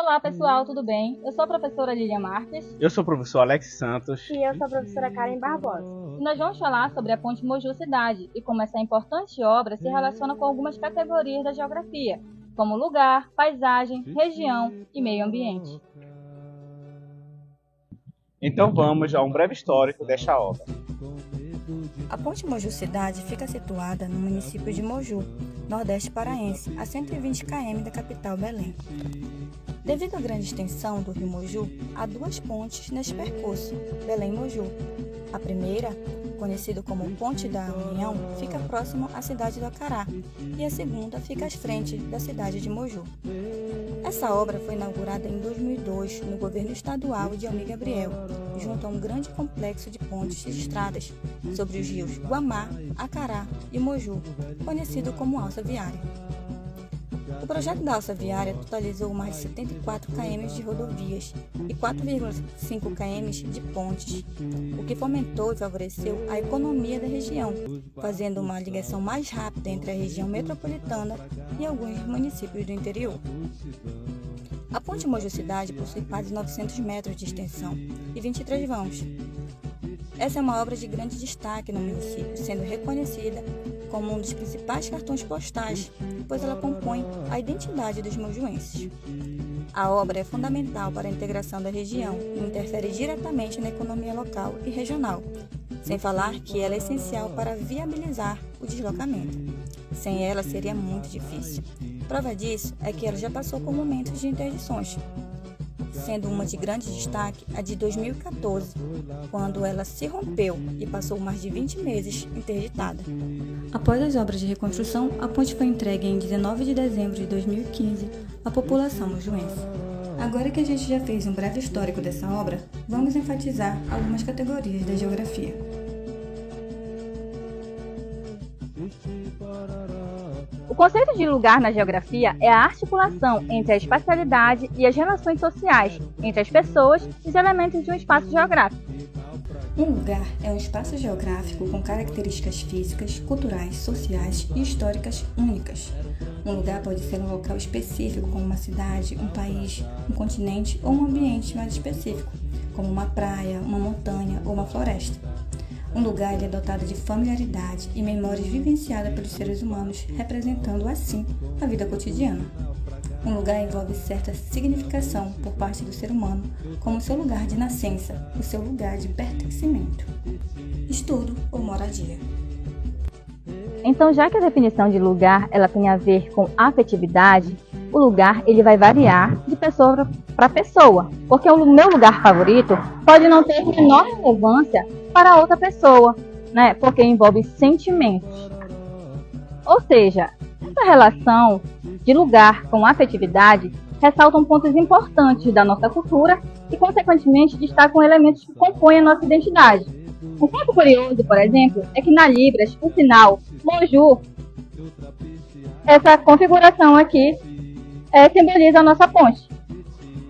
Olá pessoal, tudo bem? Eu sou a professora Lilian Marques. Eu sou o professor Alex Santos. E eu sou a professora Karen Barbosa. E nós vamos falar sobre a Ponte Moju Cidade e como essa importante obra se relaciona com algumas categorias da geografia, como lugar, paisagem, região e meio ambiente. Então vamos a um breve histórico desta obra. A Ponte Moju Cidade fica situada no município de Moju, nordeste paraense, a 120 km da capital Belém. Devido à grande extensão do rio Moju, há duas pontes neste percurso, Belém-Moju. A primeira, conhecida como Ponte da União, fica próximo à cidade do Acará, e a segunda fica à frente da cidade de Moju. Essa obra foi inaugurada em 2002 no governo estadual de Almir Gabriel, junto a um grande complexo de pontes e estradas sobre os rios Guamá, Acará e Moju, conhecido como Alça Viária. O projeto da Alça Viária totalizou mais de 74 km de rodovias e 4,5 km de pontes, o que fomentou e favoreceu a economia da região, fazendo uma ligação mais rápida entre a região metropolitana e alguns municípios do interior. A Ponte Moju Cidade possui quase 900 metros de extensão e 23 vãos. Essa é uma obra de grande destaque no município, sendo reconhecida como um dos principais cartões postais, pois ela compõe a identidade dos mojuenses. A obra é fundamental para a integração da região e interfere diretamente na economia local e regional, sem falar que ela é essencial para viabilizar o deslocamento. Sem ela seria muito difícil. Prova disso é que ela já passou por momentos de interdições, sendo uma de grande destaque a de 2014, quando ela se rompeu e passou mais de 20 meses interditada. Após as obras de reconstrução, a ponte foi entregue em 19 de dezembro de 2015 à população mojuense. Agora que a gente já fez um breve histórico dessa obra, vamos enfatizar algumas categorias da geografia. O conceito de lugar na geografia é a articulação entre a espacialidade e as relações sociais entre as pessoas e os elementos de um espaço geográfico. Um lugar é um espaço geográfico com características físicas, culturais, sociais e históricas únicas. Um lugar pode ser um local específico, como uma cidade, um país, um continente ou um ambiente mais específico, como uma praia, uma montanha ou uma floresta. Um lugar é dotado de familiaridade e memórias vivenciadas pelos seres humanos, representando assim a vida cotidiana. Um lugar envolve certa significação por parte do ser humano, como seu lugar de nascença, o seu lugar de pertencimento, estudo ou moradia. Então, já que a definição de lugar ela tem a ver com afetividade, o lugar ele vai variar de pessoa para pessoa, porque o meu lugar favorito pode não ter menor relevância para outra pessoa, né? Porque envolve sentimentos. Ou seja, essa relação de lugar com afetividade ressaltam pontos importantes da nossa cultura e, consequentemente, destacam elementos que compõem a nossa identidade. Um fato curioso, por exemplo, é que na Libras, o sinal Moju, essa configuração aqui, simboliza a nossa ponte.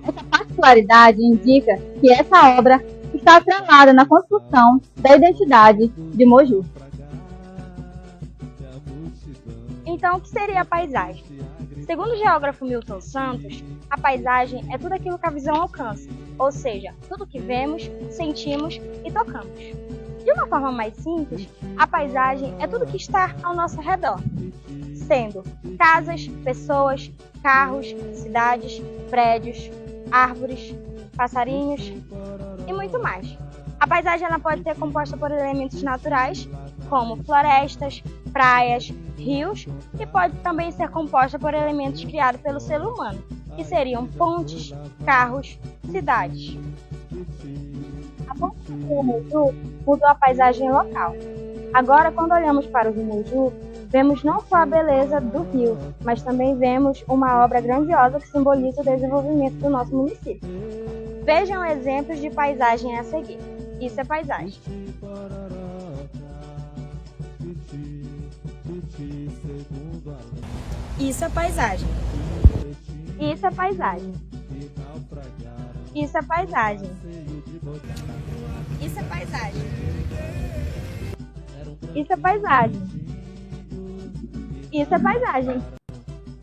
Essa particularidade indica que essa obra está atrelada na construção da identidade de Moju. Então, o que seria a paisagem? Segundo o geógrafo Milton Santos, a paisagem é tudo aquilo que a visão alcança, ou seja, tudo que vemos, sentimos e tocamos. De uma forma mais simples, a paisagem é tudo que está ao nosso redor, sendo casas, pessoas, carros, cidades, prédios, árvores, passarinhos e muito mais. A paisagem ela pode ser composta por elementos naturais, como florestas, praias, rios, e pode também ser composta por elementos criados pelo ser humano, que seriam pontes, carros, cidades. A ponte do rio Moju mudou a paisagem local. Agora, quando olhamos para o rio Moju, vemos não só a beleza do rio, mas também vemos uma obra grandiosa que simboliza o desenvolvimento do nosso município. Vejam exemplos de paisagem a seguir. Isso é paisagem. Isso é paisagem. Isso é paisagem. Isso é paisagem. Isso é paisagem. Isso é paisagem. Isso é paisagem.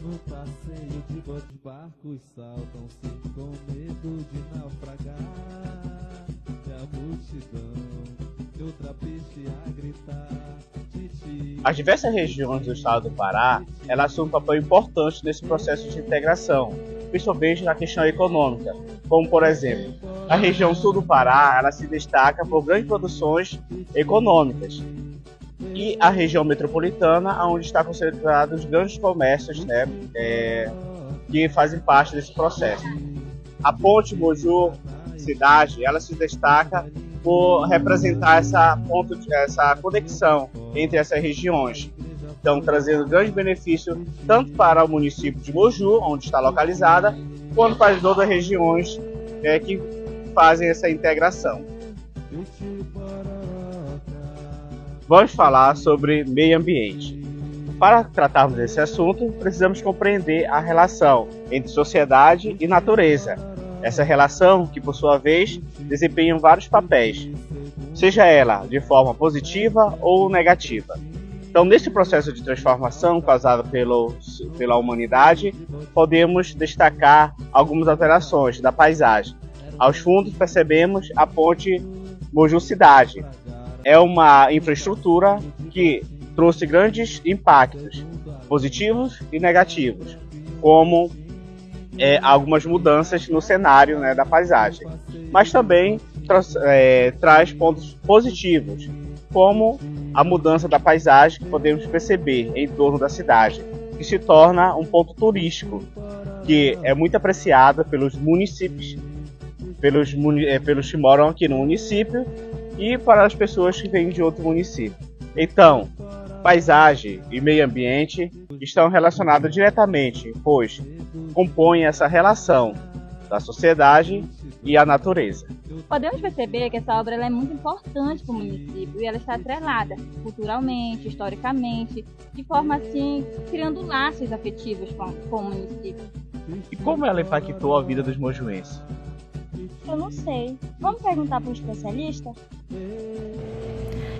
No passeio de botes, barcos saltam-se com medo de naufragar. E a multidão, outra peixe a gritar. As diversas regiões do estado do Pará, elas assumem um papel importante nesse processo de integração, principalmente na questão econômica, como por exemplo, a região sul do Pará, ela se destaca por grandes produções econômicas, e a região metropolitana, onde está concentrados os grandes comércios, né, que fazem parte desse processo. A ponte Moju cidade, ela se destaca por representar essa conexão entre essas regiões. Então, trazendo grande benefício tanto para o município de Moju, onde está localizada, quanto para as outras regiões que fazem essa integração. Vamos falar sobre meio ambiente. Para tratarmos desse assunto, precisamos compreender a relação entre sociedade e natureza. Essa relação que, por sua vez, desempenha vários papéis, seja ela de forma positiva ou negativa. Então, nesse processo de transformação causado pela humanidade, podemos destacar algumas alterações da paisagem. Aos fundos, percebemos a ponte Moju Cidade. É uma infraestrutura que trouxe grandes impactos, positivos e negativos, como algumas mudanças no cenário, né, da paisagem, mas também traz pontos positivos, como a mudança da paisagem que podemos perceber em torno da cidade, que se torna um ponto turístico, que é muito apreciado pelos municípios, pelos que moram aqui no município e para as pessoas que vêm de outro município. Então, paisagem e meio ambiente estão relacionados diretamente, pois compõem essa relação da sociedade e a natureza. Podemos perceber que essa obra ela é muito importante para o município e ela está atrelada culturalmente, historicamente, de forma assim, criando laços afetivos com o município. E como ela impactou a vida dos mojuenses? Eu não sei. Vamos perguntar para um especialista?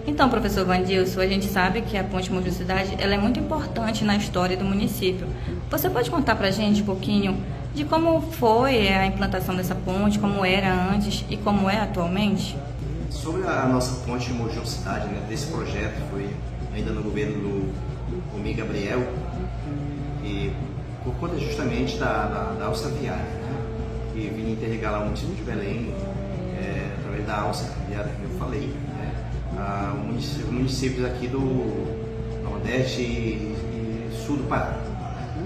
Então, professor Vandilson, a gente sabe que a Ponte Moju Cidade ela é muito importante na história do município. Você pode contar para a gente um pouquinho de como foi a implantação dessa ponte, como era antes e como é atualmente? Sobre a nossa ponte Moju Cidade, né, desse projeto, foi ainda no governo do Almir Gabriel, e por conta justamente da alça viária, né, que vinha interligar lá o município de Belém, através da alça viária que eu falei, né, municípios aqui do Nordeste e Sul do Pará.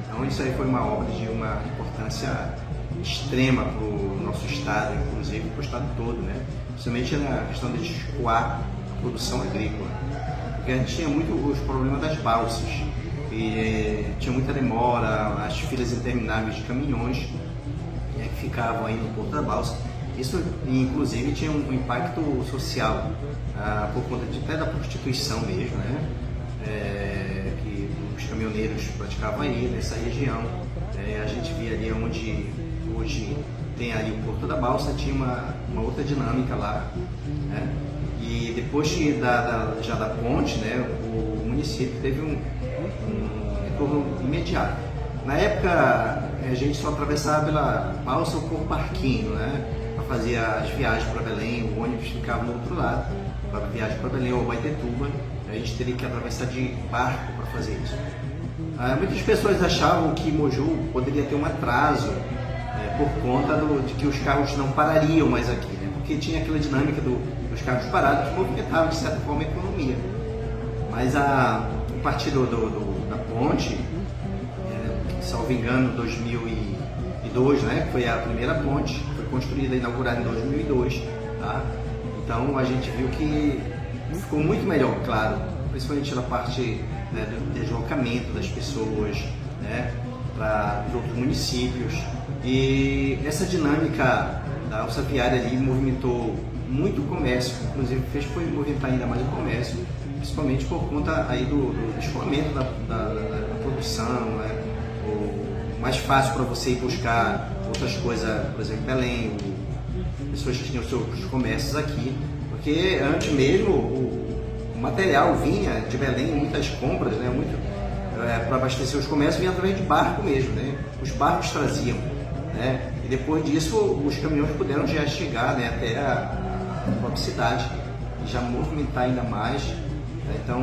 Então isso aí foi uma obra de uma importância extrema para o nosso estado, inclusive para o estado todo, né? Principalmente na questão de escoar a produção agrícola. Porque a gente tinha muito os problemas das balsas, e tinha muita demora, as filas intermináveis de caminhões que ficavam aí no porto da balsa. Isso, inclusive, tinha um impacto social, por conta até da prostituição mesmo, né? Que os caminhoneiros praticavam aí nessa região. A gente via ali onde hoje tem ali o Porto da Balsa, tinha uma outra dinâmica lá, né? E depois já da ponte, né, o município teve um retorno imediato. Na época, a gente só atravessava pela balsa ou por barquinho, né? Fazia as viagens para Belém, o ônibus ficava no outro lado, para viagem para Belém ou Baitetuba, a gente teria que atravessar de barco para fazer isso. Muitas pessoas achavam que Moju poderia ter um atraso por conta de que os carros não parariam mais aqui, né? Porque tinha aquela dinâmica dos carros parados que movimentavam de certa forma a economia. Mas a partir da ponte, salvo engano, 2002, né, foi a primeira ponte, foi construída e inaugurada em 2002, tá? Então a gente viu que ficou muito melhor, claro, principalmente na parte, né, do deslocamento das pessoas, né, para os outros municípios. E essa dinâmica da alça viária ali movimentou muito o comércio, inclusive fez movimentar ainda mais o comércio, principalmente por conta aí do escoamento da produção, né? Mais fácil para você ir buscar outras coisas, por exemplo, Belém, pessoas que tinham os seus comércios aqui, porque antes mesmo o material vinha de Belém, muitas compras, né, para abastecer os comércios vinha através de barco mesmo, né? Os barcos traziam, né? E depois disso os caminhões puderam já chegar, né, até a própria cidade e já movimentar ainda mais. Então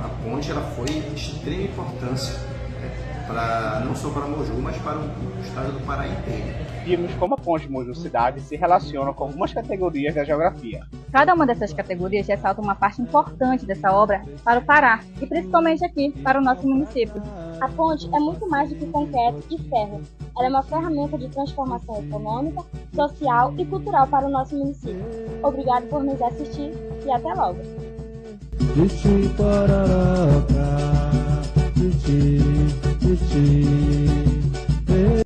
a ponte ela foi de extrema importância, né, não só para Moju, mas para o estado do Pará inteiro. Vimos como a ponte Moju Cidade se relaciona com algumas categorias da geografia. Cada uma dessas categorias ressalta uma parte importante dessa obra para o Pará e principalmente aqui para o nosso município. A ponte é muito mais do que concreto e ferro. Ela é uma ferramenta de transformação econômica, social e cultural para o nosso município. Obrigado por nos assistir e até logo! Titi,